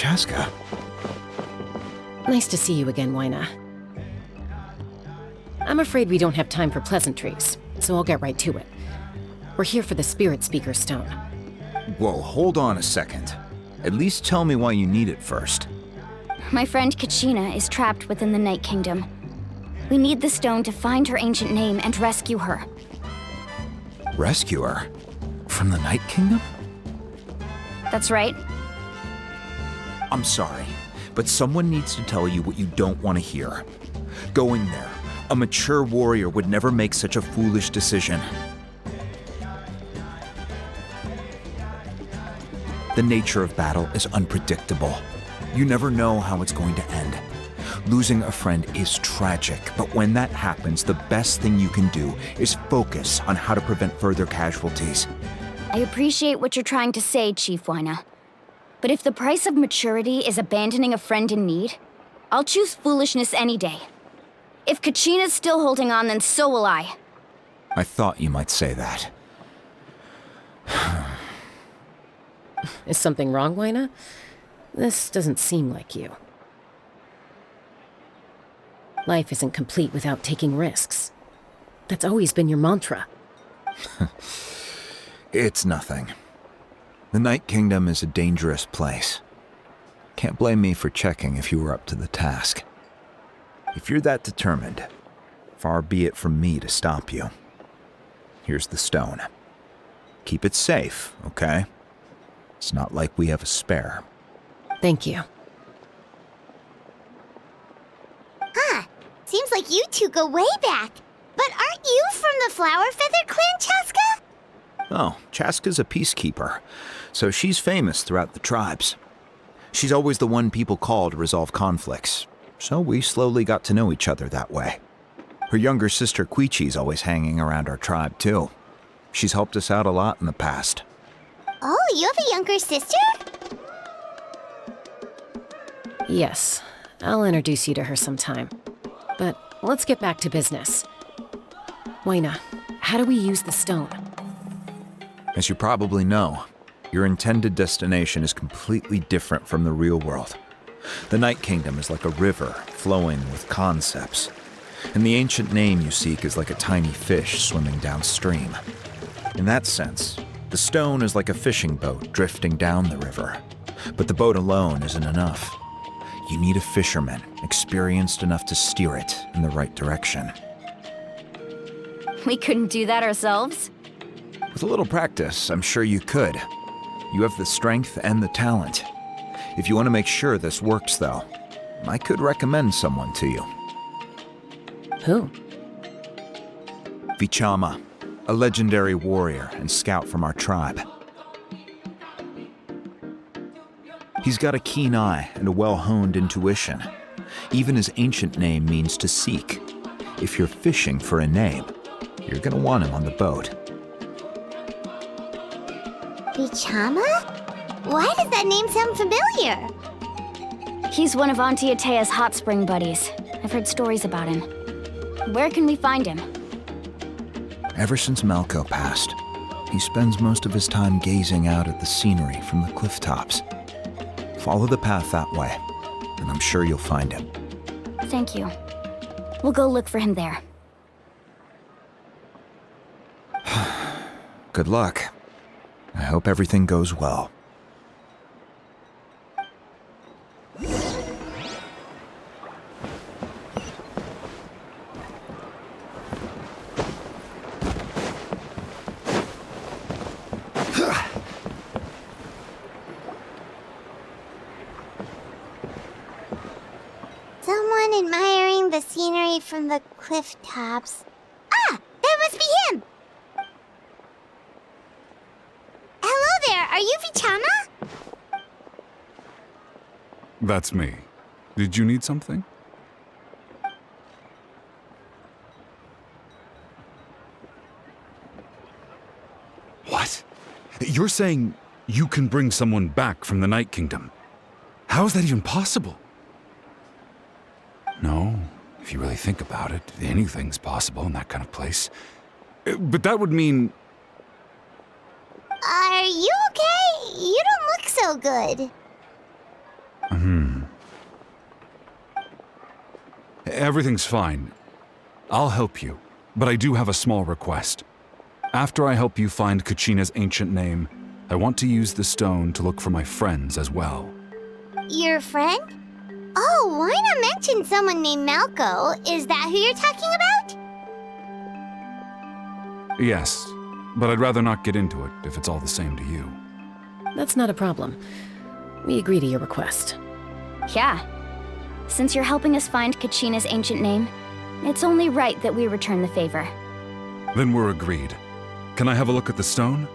Chaska. Nice to see you again, Wyna. I'm afraid we don't have time for pleasantries, so I'll get right to it. We're here for the Spirit Speaker Stone. Whoa, hold on a second. At least tell me why you need it first. My friend Kachina is trapped within the Night Kingdom. We need the stone to find her ancient name and rescue her. Rescue her? From the Night Kingdom? That's right. I'm sorry, but someone needs to tell you what you don't want to hear. Going there, a mature warrior would never make such a foolish decision. The nature of battle is unpredictable. You never know how it's going to end. Losing a friend is tragic, but when that happens, the best thing you can do is focus on how to prevent further casualties. I appreciate what you're trying to say, Chief Wyna. But if the price of maturity is abandoning a friend in need, I'll choose foolishness any day. If Kachina's still holding on, then so will I. I thought you might say that. Is something wrong, Wyna? This doesn't seem like you. Life isn't complete without taking risks. That's always been your mantra. It's nothing. The Night Kingdom is a dangerous place. Can't blame me for checking if you were up to the task. If you're that determined, far be it from me to stop you. Here's the stone. Keep it safe, okay? It's not like we have a spare. Thank you. Huh. Seems like you two go way back. But aren't you from the Flower Feather Clan, Chaska? Oh, Chaska's a peacekeeper, so she's famous throughout the tribes. She's always the one people call to resolve conflicts, so we slowly got to know each other that way. Her younger sister Quichi's always hanging around our tribe, too. She's helped us out a lot in the past. Oh, you have a younger sister? Yes, I'll introduce you to her sometime. But let's get back to business. Wyna, how do we use the stone? As you probably know, your intended destination is completely different from the real world. The Night Kingdom is like a river flowing with concepts, and the ancient name you seek is like a tiny fish swimming downstream. In that sense, the stone is like a fishing boat drifting down the river, but the boat alone isn't enough. You need a fisherman experienced enough to steer it in the right direction. We couldn't do that ourselves? With a little practice, I'm sure you could. You have the strength and the talent. If you want to make sure this works, though, I could recommend someone to you. Who? Vichama, a legendary warrior and scout from our tribe. He's got a keen eye and a well-honed intuition. Even his ancient name means to seek. If you're fishing for a name, you're gonna want him on the boat. Vichama? Why does that name sound familiar? He's one of Auntie Atea's hot spring buddies. I've heard stories about him. Where can we find him? Ever since Malko passed, he spends most of his time gazing out at the scenery from the cliff tops. Follow the path that way, and I'm sure you'll find him. Thank you. We'll go look for him there. Good luck. I hope everything goes well. Someone admiring the scenery from the cliff tops. Ah! That must be him! Hello there, are you Vichama? That's me. Did you need something? What? You're saying you can bring someone back from the Night Kingdom? How is that even possible? No, if you really think about it, anything's possible in that kind of place. But that would mean... Are you okay? You don't look so good. Everything's fine. I'll help you, but I do have a small request. After I help you find Kachina's ancient name, I want to use the stone to look for my friends as well. Your friend? Oh, why not mention someone named Malco? Is that who you're talking about? Yes, but I'd rather not get into it if it's all the same to you. That's not a problem. We agree to your request. Yeah. Since you're helping us find Kachina's ancient name, it's only right that we return the favor. Then we're agreed. Can I have a look at the stone?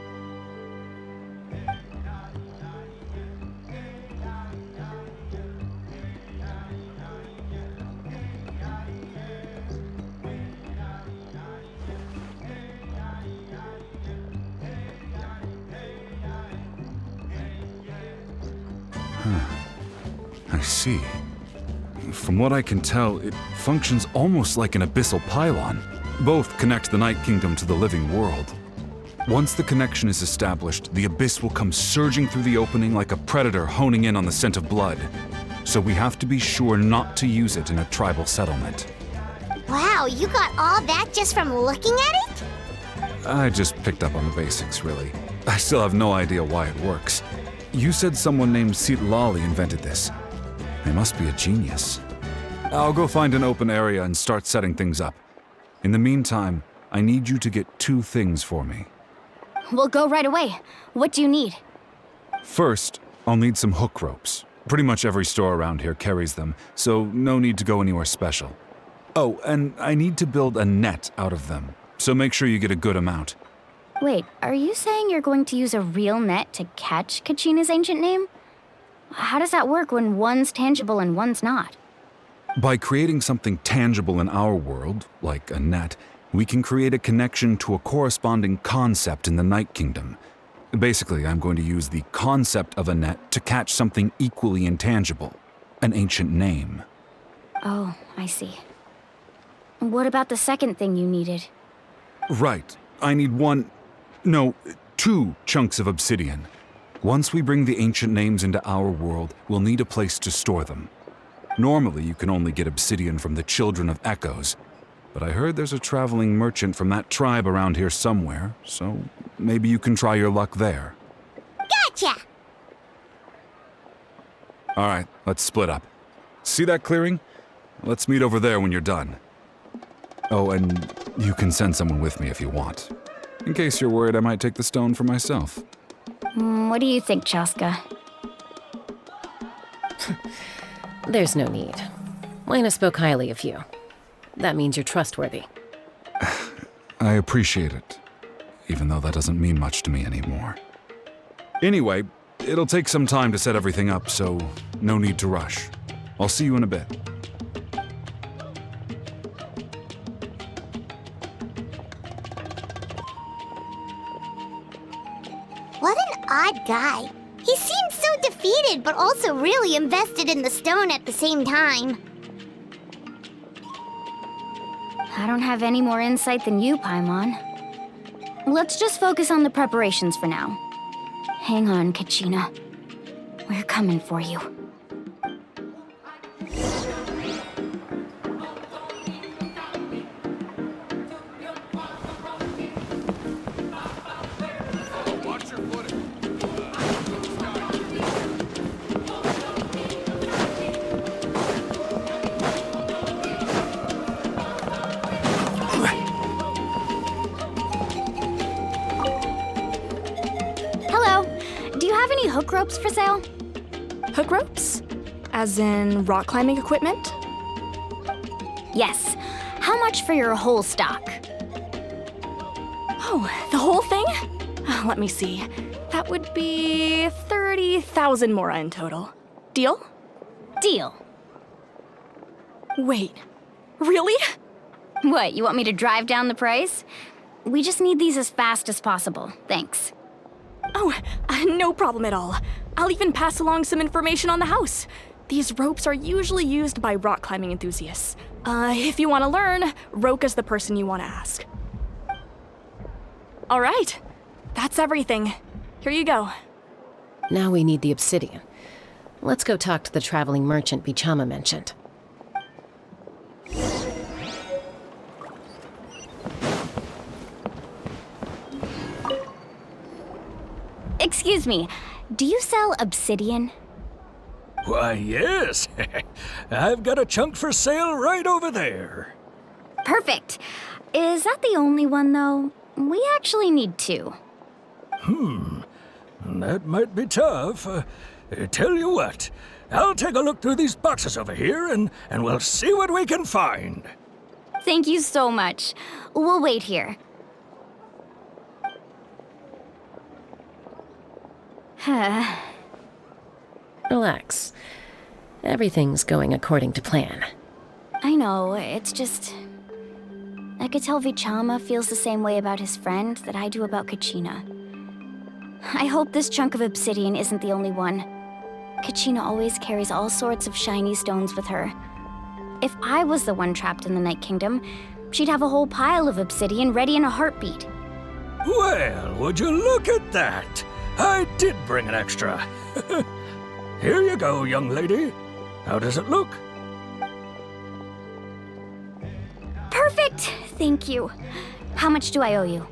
I see. From what I can tell, it functions almost like an abyssal pylon. Both connect the Night Kingdom to the living world. Once the connection is established, the abyss will come surging through the opening like a predator honing in on the scent of blood. So we have to be sure not to use it in a tribal settlement. Wow, you got all that just from looking at it? I just picked up on the basics, really. I still have no idea why it works. You said someone named Sitlali invented this. They must be a genius. I'll go find an open area and start setting things up. In the meantime, I need you to get 2 things for me. We'll go right away. What do you need? First, I'll need some hook ropes. Pretty much every store around here carries them, so no need to go anywhere special. Oh, and I need to build a net out of them, so make sure you get a good amount. Wait, are you saying you're going to use a real net to catch Kachina's ancient name? How does that work when one's tangible and one's not? By creating something tangible in our world, like a net, we can create a connection to a corresponding concept in the Night Kingdom. Basically, I'm going to use the concept of a net to catch something equally intangible, an ancient name. Oh, I see. What about the second thing you needed? Right. I need 2 chunks of obsidian. Once we bring the ancient names into our world, we'll need a place to store them. Normally, you can only get obsidian from the Children of Echoes, but I heard there's a traveling merchant from that tribe around here somewhere, so maybe you can try your luck there. Gotcha! All right, let's split up. See that clearing? Let's meet over there when you're done. Oh, and you can send someone with me if you want. In case you're worried I might take the stone for myself. What do you think, Chaska? There's no need. Lena spoke highly of you. That means you're trustworthy. I appreciate it, even though that doesn't mean much to me anymore. Anyway, it'll take some time to set everything up, so no need to rush. I'll see you in a bit. What an odd guy. He seems so defeated, but also really invested in the stone at the same time. I don't have any more insight than you, Paimon. Let's just focus on the preparations for now. Hang on, Kachina. We're coming for you. Hook ropes for sale? Hook ropes? As in rock climbing equipment? Yes. How much for your whole stock? Oh, the whole thing? Let me see. That would be 30,000 mora in total. Deal? Deal. Wait, really? What, you want me to drive down the price? We just need these as fast as possible. Thanks. Oh, no problem at all. I'll even pass along some information on the house. These ropes are usually used by rock climbing enthusiasts. If you want to learn, Roka's the person you want to ask. All right, that's everything. Here you go. Now we need the obsidian. Let's go talk to the traveling merchant Bichama mentioned. Excuse me, do you sell obsidian? Why, yes. I've got a chunk for sale right over there. Perfect. Is that the only one, though? We actually need two. That might be tough. Tell you what, I'll take a look through these boxes over here and we'll see what we can find. Thank you so much. We'll wait here. Relax. Everything's going according to plan. I know, it's just... I could tell Vichama feels the same way about his friend that I do about Kachina. I hope this chunk of obsidian isn't the only one. Kachina always carries all sorts of shiny stones with her. If I was the one trapped in the Night Kingdom, she'd have a whole pile of obsidian ready in a heartbeat. Well, would you look at that? I did bring an extra. Here you go, young lady. How does it look? Perfect! Thank you. How much do I owe you?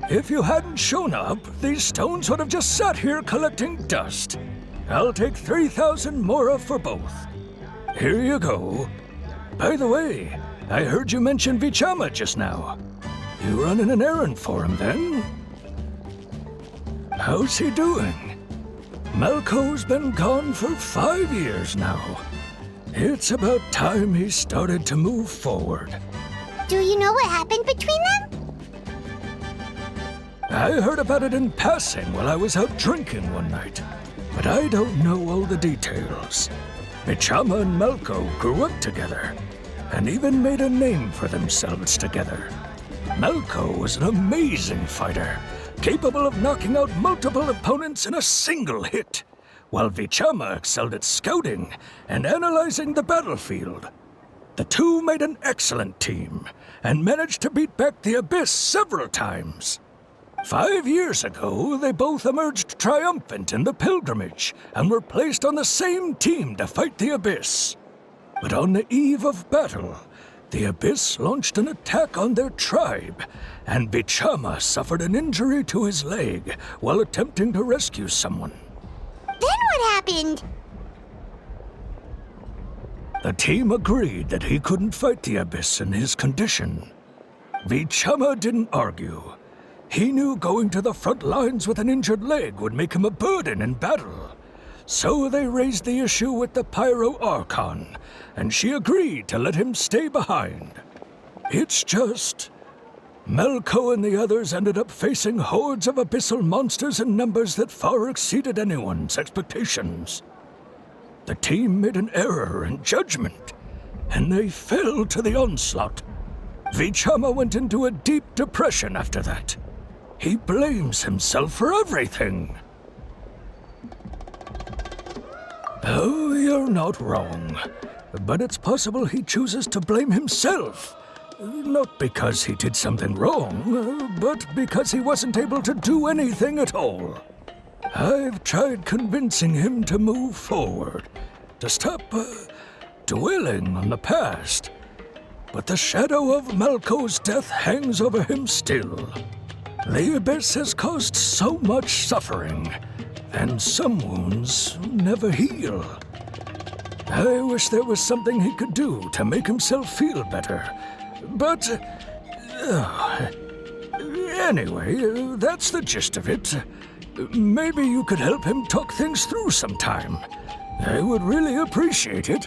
If you hadn't shown up, these stones would have just sat here collecting dust. I'll take 3,000 mora for both. Here you go. By the way, I heard you mention Vichama just now. You running an errand for him, then? How's he doing? Malco's been gone for 5 years now. It's about time he started to move forward. Do you know what happened between them? I heard about it in passing while I was out drinking one night, but I don't know all the details. Vichama and Malco grew up together, and even made a name for themselves together. Malco was an amazing fighter, capable of knocking out multiple opponents in a single hit, while Vichama excelled at scouting and analyzing the battlefield. The two made an excellent team, and managed to beat back the Abyss several times. 5 years ago, they both emerged triumphant in the pilgrimage, and were placed on the same team to fight the Abyss. But on the eve of battle, the Abyss launched an attack on their tribe, and Vichama suffered an injury to his leg while attempting to rescue someone. Then what happened? The team agreed that he couldn't fight the Abyss in his condition. Vichama didn't argue. He knew going to the front lines with an injured leg would make him a burden in battle. So they raised the issue with the Pyro Archon, and she agreed to let him stay behind. It's just... Malco and the others ended up facing hordes of abyssal monsters in numbers that far exceeded anyone's expectations. The team made an error in judgment, and they fell to the onslaught. Vichama went into a deep depression after that. He blames himself for everything. Oh, you're not wrong. But it's possible he chooses to blame himself. Not because he did something wrong, but because he wasn't able to do anything at all. I've tried convincing him to move forward, to stop dwelling on the past. But the shadow of Malco's death hangs over him still. The Abyss has caused so much suffering, and some wounds never heal. I wish there was something he could do to make himself feel better. But... anyway, that's the gist of it. Maybe you could help him talk things through sometime. I would really appreciate it.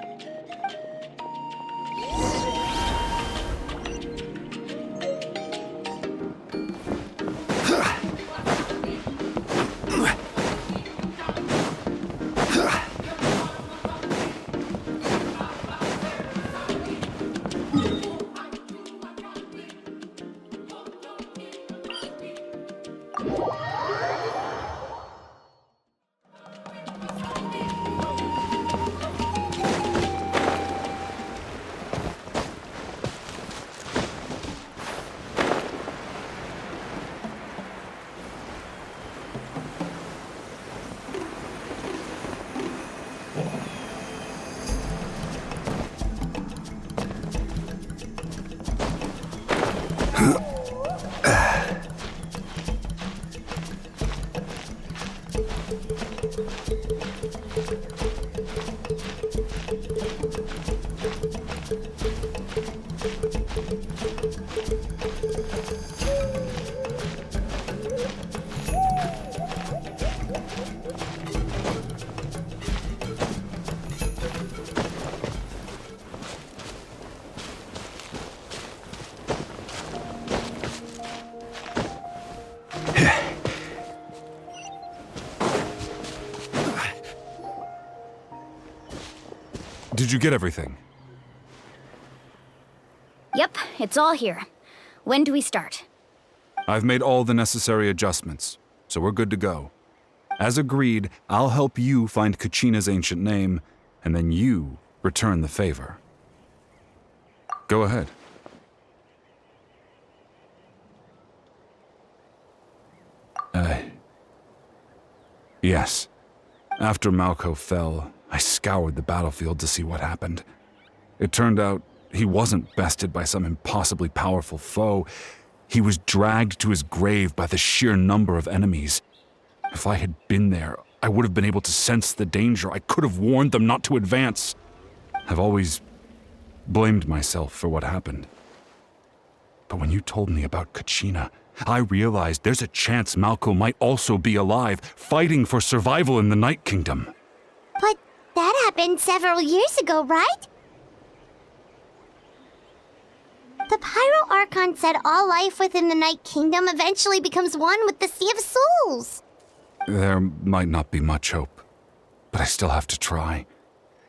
Did you get everything? Yep, it's all here. When do we start? I've made all the necessary adjustments, so we're good to go. As agreed, I'll help you find Kachina's ancient name, and then you return the favor. Go ahead. Yes. After Malko fell, I scoured the battlefield to see what happened. It turned out he wasn't bested by some impossibly powerful foe. He was dragged to his grave by the sheer number of enemies. If I had been there, I would have been able to sense the danger. I could have warned them not to advance. I've always blamed myself for what happened. But when you told me about Kachina, I realized there's a chance Malko might also be alive, fighting for survival in the Night Kingdom. But that happened several years ago, right? The Pyro Archon said all life within the Night Kingdom eventually becomes one with the Sea of Souls. There might not be much hope, but I still have to try.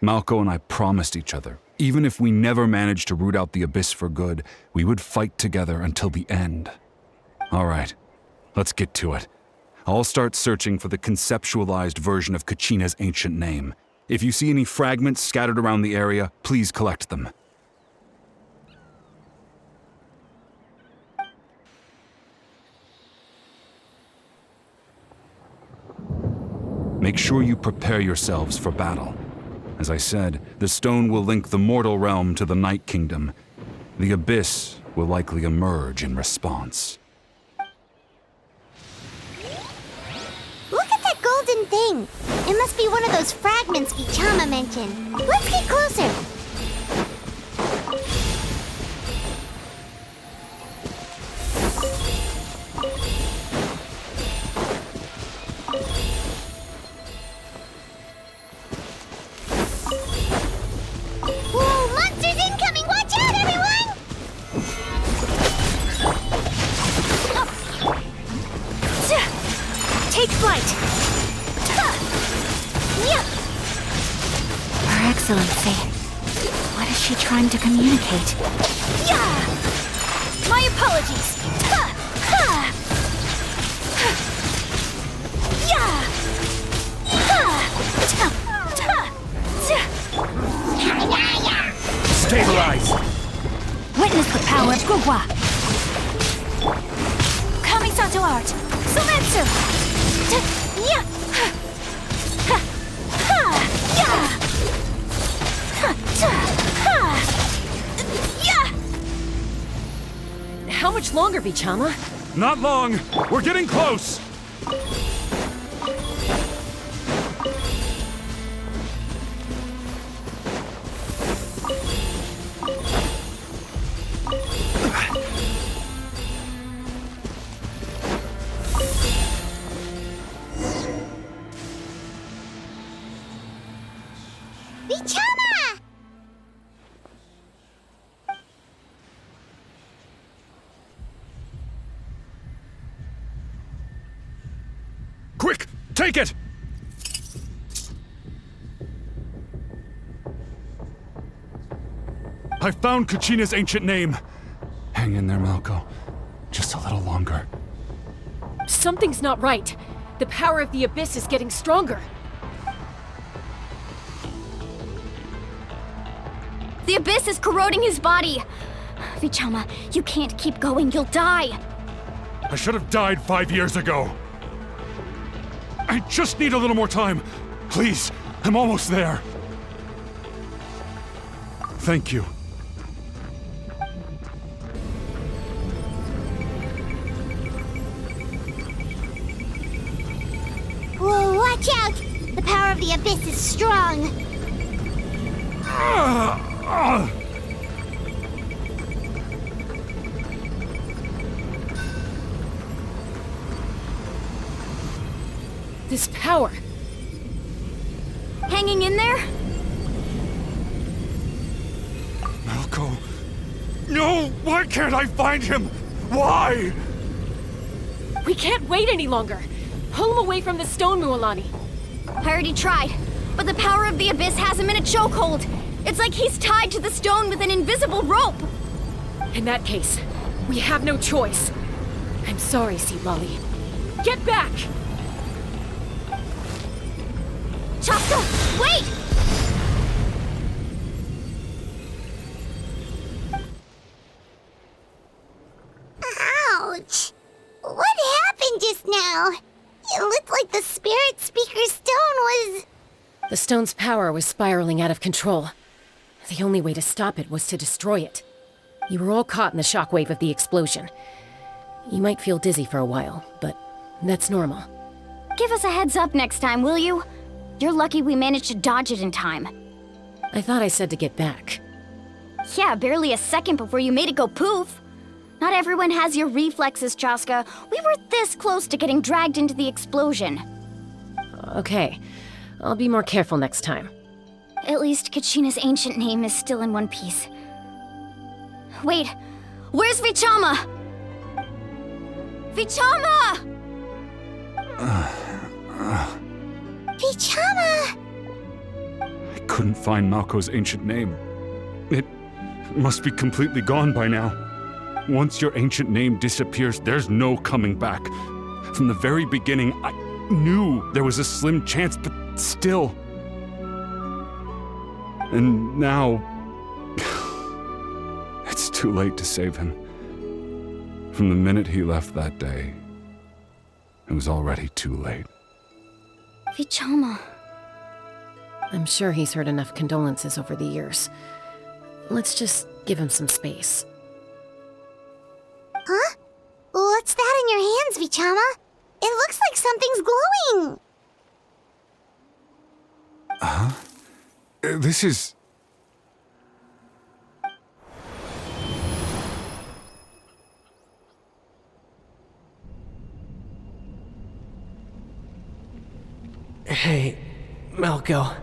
Malko and I promised each other, even if we never managed to root out the Abyss for good, we would fight together until the end. All right, let's get to it. I'll start searching for the conceptualized version of Kachina's ancient name. If you see any fragments scattered around the area, please collect them. Make sure you prepare yourselves for battle. As I said, the stone will link the mortal realm to the Night Kingdom. The Abyss will likely emerge in response. Look at that golden thing. It must be one of those fragments Vichama mentioned. Let's get closer. Whoa, monsters incoming! Watch out, everyone! Take flight! Her Excellency, what is she trying to communicate? Yeah! My apologies! Stabilize! Witness the power of Gugwa! Kamisato art! Sumetsu! How much longer, Vichama? Not long! We're getting close! Vichama! Quick! Take it! I found Kachina's ancient name. Hang in there, Malko. Just a little longer. Something's not right. The power of the Abyss is getting stronger. The Abyss is corroding his body! Vichama, you can't keep going, you'll die! I should have died 5 years ago. I just need a little more time. Please, I'm almost there. Thank you. Whoa, watch out! The power of the Abyss is strong. This power. Hanging in there? Malco. No! Why can't I find him? Why? We can't wait any longer. Pull him away from the stone, Mualani. I already tried, but the power of the Abyss has him in a chokehold. It's like he's tied to the stone with an invisible rope. In that case, we have no choice. I'm sorry, Sea Lolly. Get back! Chaska, wait! Ouch! What happened just now? It looked like the Spirit Speaker's stone was... The stone's power was spiraling out of control. The only way to stop it was to destroy it. You were all caught in the shockwave of the explosion. You might feel dizzy for a while, but that's normal. Give us a heads up next time, will you? You're lucky we managed to dodge it in time. I thought I said to get back. Yeah, barely a second before you made it go poof. Not everyone has your reflexes, Chaska. We were this close to getting dragged into the explosion. Okay, I'll be more careful next time. At least Kachina's ancient name is still in one piece. Wait, where's Vichama? Vichama! Vichama! I couldn't find Malco's ancient name. It must be completely gone by now. Once your ancient name disappears, there's no coming back. From the very beginning, I knew there was a slim chance, but still. And now... it's too late to save him. From the minute he left that day, it was already too late. Vichama. I'm sure he's heard enough condolences over the years. Let's just give him some space. Huh? What's that in your hands, Vichama? It looks like something's glowing! Huh? This is... Hey, Malco.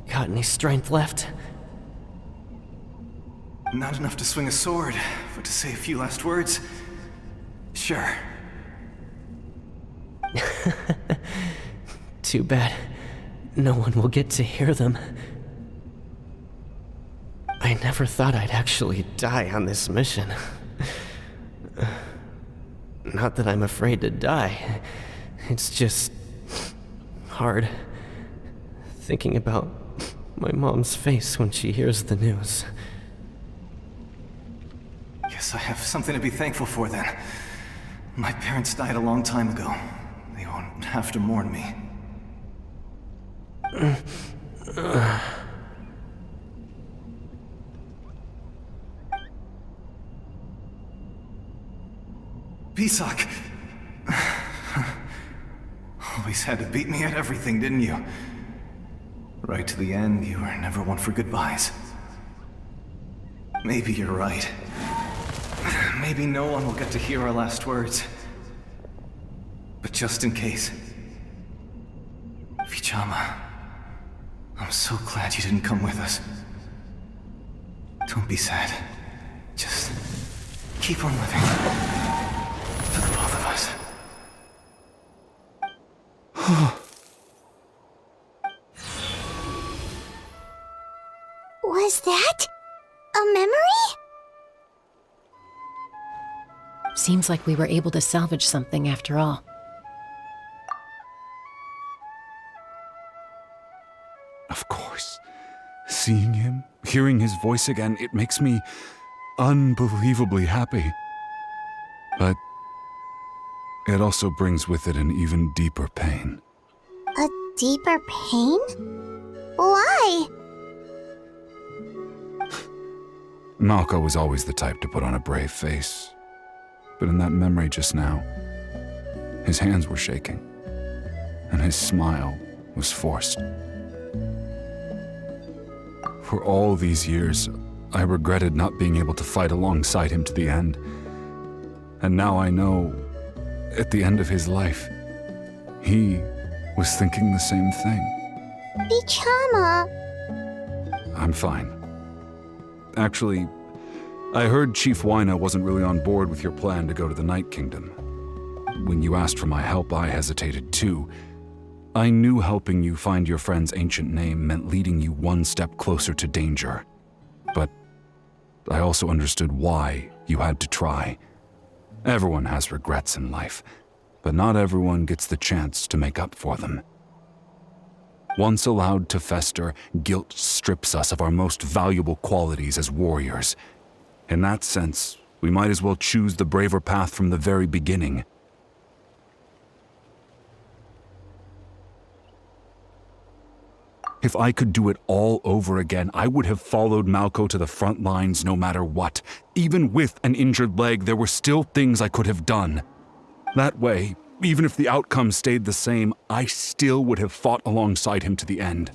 Got any strength left? Not enough to swing a sword, but to say a few last words? Sure. Too bad. No one will get to hear them. I never thought I'd actually die on this mission. Not that I'm afraid to die. It's just... hard. Thinking about my mom's face when she hears the news. Guess I have something to be thankful for then. My parents died a long time ago. They won't have to mourn me. Pisak! Always had to beat me at everything, didn't you? Right to the end, you were never one for goodbyes. Maybe you're right. Maybe no one will get to hear our last words. But just in case... Vichama, I'm so glad you didn't come with us. Don't be sad. Just keep on living. For the both of us. Was that a memory? Seems like we were able to salvage something after all. Of course. Seeing him, hearing his voice again, it makes me unbelievably happy. But it also brings with it an even deeper pain. A deeper pain? Why? Malco was always the type to put on a brave face. But in that memory just now, his hands were shaking, and his smile was forced. For all these years, I regretted not being able to fight alongside him to the end. And now I know, at the end of his life, He was thinking the same thing. Bichama. I'm fine. Actually, I heard Chief Wyna wasn't really on board with your plan to go to the Night Kingdom. When you asked for my help, I hesitated too. I knew helping you find your friend's ancient name meant leading you one step closer to danger. But I also understood why you had to try. Everyone has regrets in life, but not everyone gets the chance to make up for them. Once allowed to fester, guilt strips us of our most valuable qualities as warriors. In that sense, we might as well choose the braver path from the very beginning. If I could do it all over again, I would have followed Malco to the front lines no matter what. Even with an injured leg, there were still things I could have done. That way, even if the outcome stayed the same, I still would have fought alongside him to the end.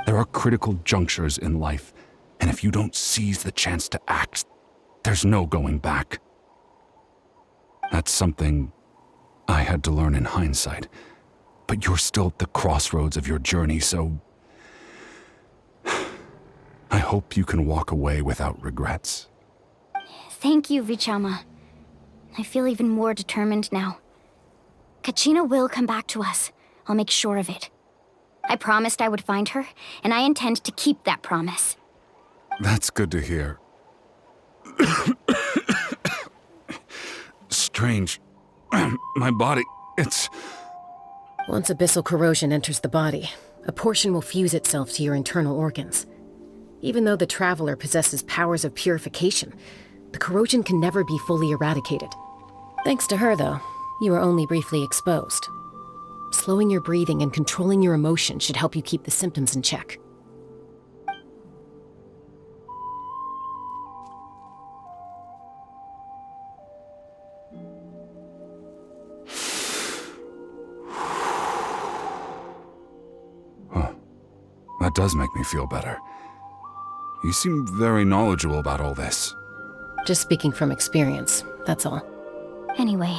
There are critical junctures in life, and if you don't seize the chance to act, there's no going back. That's something I had to learn in hindsight, but you're still at the crossroads of your journey, so I hope you can walk away without regrets. Thank you, Vichama. I feel even more determined now. Kachina will come back to us. I'll make sure of it. I promised I would find her, and I intend to keep that promise. That's good to hear. Strange. My body, it's... Once abyssal corrosion enters the body, a portion will fuse itself to your internal organs. Even though the Traveler possesses powers of purification, the corrosion can never be fully eradicated. Thanks to her, though, you are only briefly exposed. Slowing your breathing and controlling your emotions should help you keep the symptoms in check. Huh. That does make me feel better. You seem very knowledgeable about all this. Just speaking from experience, that's all. Anyway,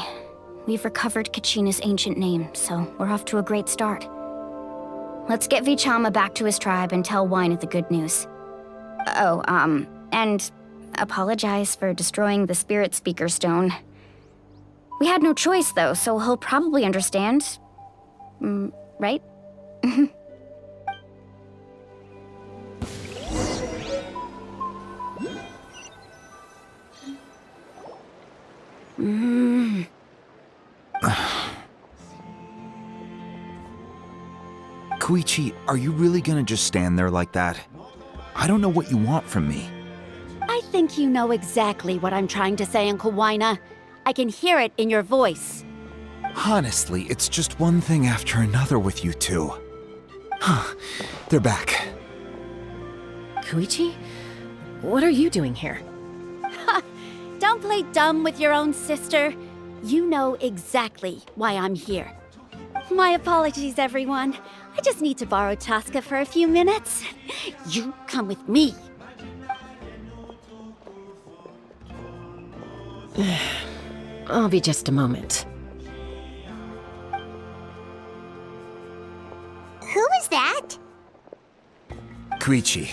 we've recovered Kachina's ancient name, so we're off to a great start. Let's get Vichama back to his tribe and tell Wyna the good news. And apologize for destroying the Spirit Speaker Stone. We had no choice, though, so he'll probably understand. Right? Koichi, are you really gonna just stand there like that? I don't know what you want from me. I think you know exactly what I'm trying to say, Uncle Wyna. I can hear it in your voice. Honestly, it's just one thing after another with you two. They're back. Koichi? What are you doing here? Don't play dumb with your own sister. You know exactly why I'm here. My apologies, everyone. I just need to borrow Tosca for a few minutes. You come with me. I'll be just a moment. Who is that? Koichi,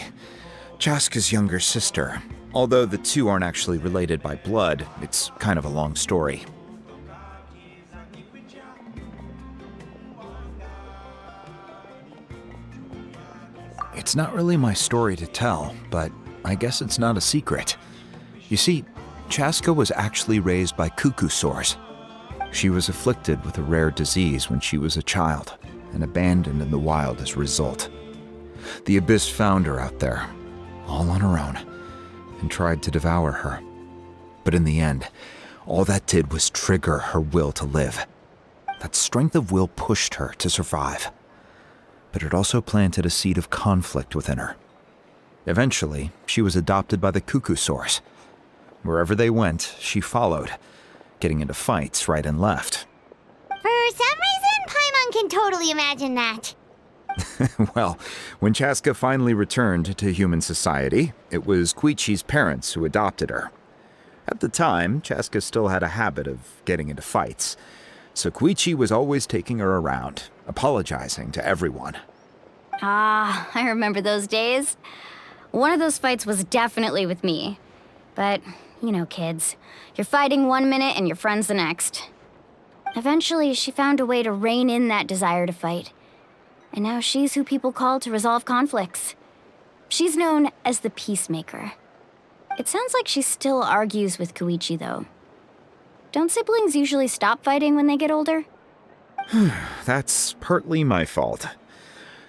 Chaska's younger sister. Although the two aren't actually related by blood, it's kind of a long story. It's not really my story to tell, but I guess it's not a secret. You see, Chaska was actually raised by cuckoo sores. She was afflicted with a rare disease when she was a child, and abandoned in the wild as a result. The Abyss found her out there, all on her own, and tried to devour her. But in the end, all that did was trigger her will to live. That strength of will pushed her to survive. But it also planted a seed of conflict within her. Eventually, she was adopted by the cuckoo sores. Wherever they went, she followed, getting into fights right and left. For some reason, Paimon can totally imagine that. Well, when Chaska finally returned to human society, it was Koichi's parents who adopted her. At the time, Chaska still had a habit of getting into fights, so Koichi was always taking her around, apologizing to everyone. Ah, I remember those days. One of those fights was definitely with me. But, you know, kids. You're fighting one minute and your friend's the next. Eventually, she found a way to rein in that desire to fight. And now she's who people call to resolve conflicts. She's known as the Peacemaker. It sounds like she still argues with Koichi, though. Don't siblings usually stop fighting when they get older? That's partly my fault.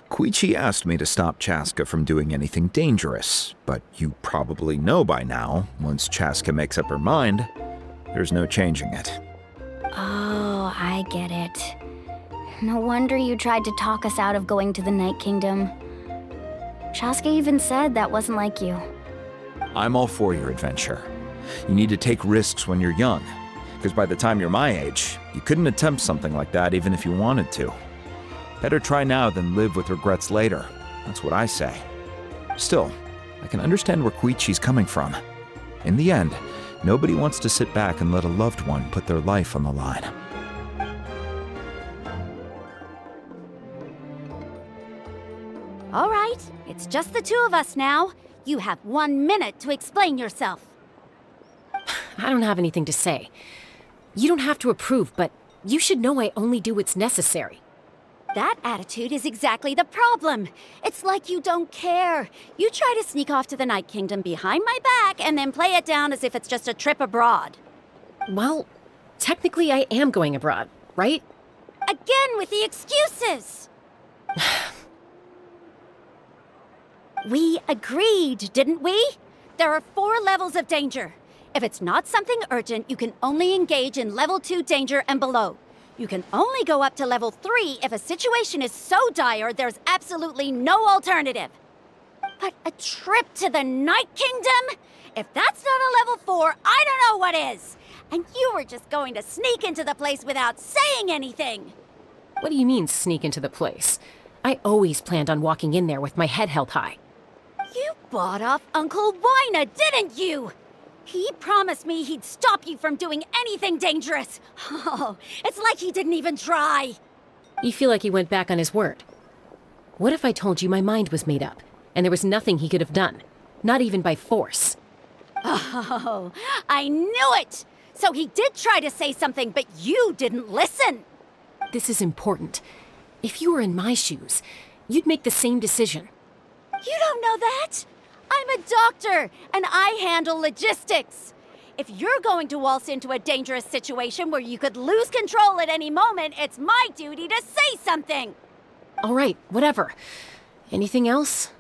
Koichi asked me to stop Chaska from doing anything dangerous, but you probably know by now, once Chaska makes up her mind, there's no changing it. Oh, I get it. No wonder you tried to talk us out of going to the Night Kingdom. Chaska even said that wasn't like you. I'm all for your adventure. You need to take risks when you're young, because by the time you're my age, you couldn't attempt something like that even if you wanted to. Better try now than live with regrets later. That's what I say. Still, I can understand where Koichi's coming from. In the end, nobody wants to sit back and let a loved one put their life on the line. All right, it's just the two of us now. You have 1 minute to explain yourself. I don't have anything to say. You don't have to approve, but you should know I only do what's necessary. That attitude is exactly the problem. It's like you don't care. You try to sneak off to the Night Kingdom behind my back and then play it down as if it's just a trip abroad. Well, technically I am going abroad, right? Again with the excuses! We agreed, didn't we? There are 4 levels of danger. If it's not something urgent, you can only engage in level 2 danger and below. You can only go up to level 3 if a situation is so dire there's absolutely no alternative. But a trip to the Night Kingdom? If that's not a level 4, I don't know what is! And you were just going to sneak into the place without saying anything! What do you mean, sneak into the place? I always planned on walking in there with my head held high. You bought off Uncle Wina, didn't you? He promised me he'd stop you from doing anything dangerous. Oh, it's like he didn't even try. You feel like he went back on his word. What if I told you my mind was made up, and there was nothing he could have done? Not even by force. Oh, I knew it! So he did try to say something, but you didn't listen. This is important. If you were in my shoes, you'd make the same decision. You don't know that? I'm a doctor, and I handle logistics. If you're going to waltz into a dangerous situation where you could lose control at any moment, it's my duty to say something. All right, whatever. Anything else?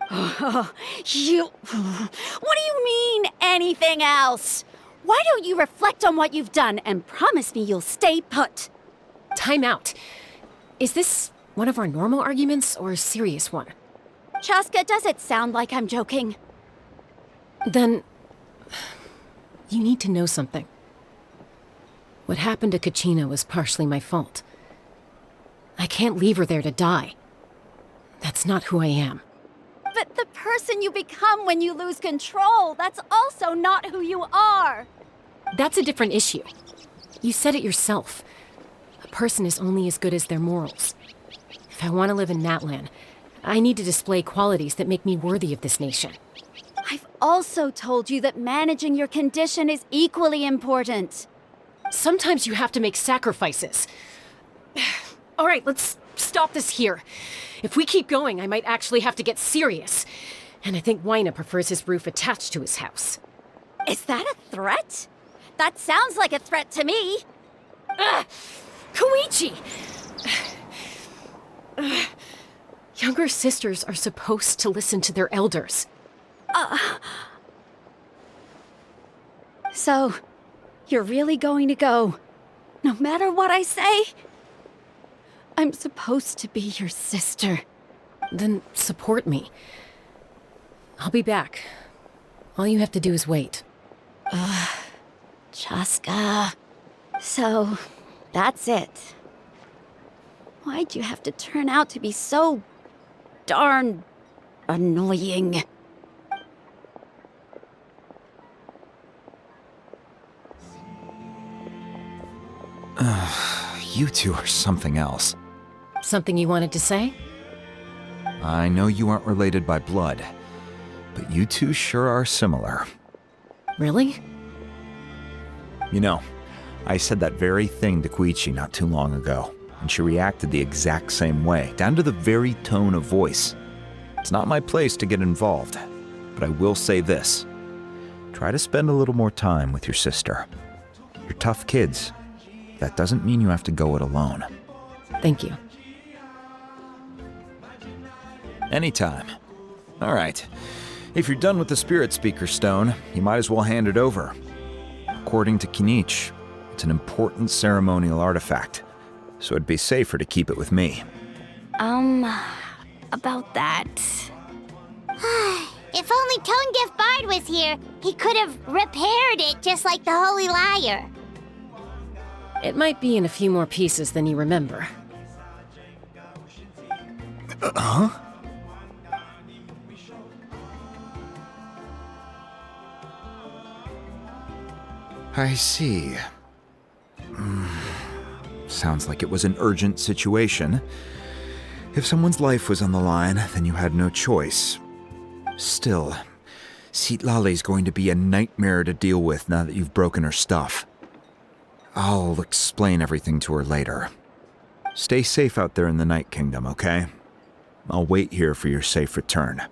What do you mean, anything else? Why don't you reflect on what you've done and promise me you'll stay put? Time out. Is this one of our normal arguments or a serious one? Chaska, does it sound like I'm joking? Then, you need to know something. What happened to Kachina was partially my fault. I can't leave her there to die. That's not who I am. But the person you become when you lose control, that's also not who you are. That's a different issue. You said it yourself. A person is only as good as their morals. If I want to live in Natlan, I need to display qualities that make me worthy of this nation. I've also told you that managing your condition is equally important. Sometimes you have to make sacrifices. All right, let's stop this here. If we keep going, I might actually have to get serious. And I think Wina prefers his roof attached to his house. Is that a threat? That sounds like a threat to me. Koichi! Younger sisters are supposed to listen to their elders. So, you're really going to go, no matter what I say? I'm supposed to be your sister. Then support me. I'll be back. All you have to do is wait. Chaska. So, that's it. Why'd you have to turn out to be so darn annoying? You two are something else. Something you wanted to say? I know you aren't related by blood, but you two sure are similar. Really? You know, I said that very thing to Koichi not too long ago, and she reacted the exact same way, down to the very tone of voice. It's not my place to get involved, but I will say this. Try to spend a little more time with your sister. You're tough kids. That doesn't mean you have to go it alone. Thank you. Anytime. All right. If you're done with the Spirit Speaker Stone, you might as well hand it over. According to Kinich, it's an important ceremonial artifact, so it'd be safer to keep it with me. About that. If only Tone Deaf Bard was here, he could have repaired it just like the Holy Liar. It might be in a few more pieces than you remember. Huh? I see. Sounds like it was an urgent situation. If someone's life was on the line, then you had no choice. Still, Citlali's going to be a nightmare to deal with now that you've broken her stuff. I'll explain everything to her later. Stay safe out there in the Night Kingdom, okay? I'll wait here for your safe return.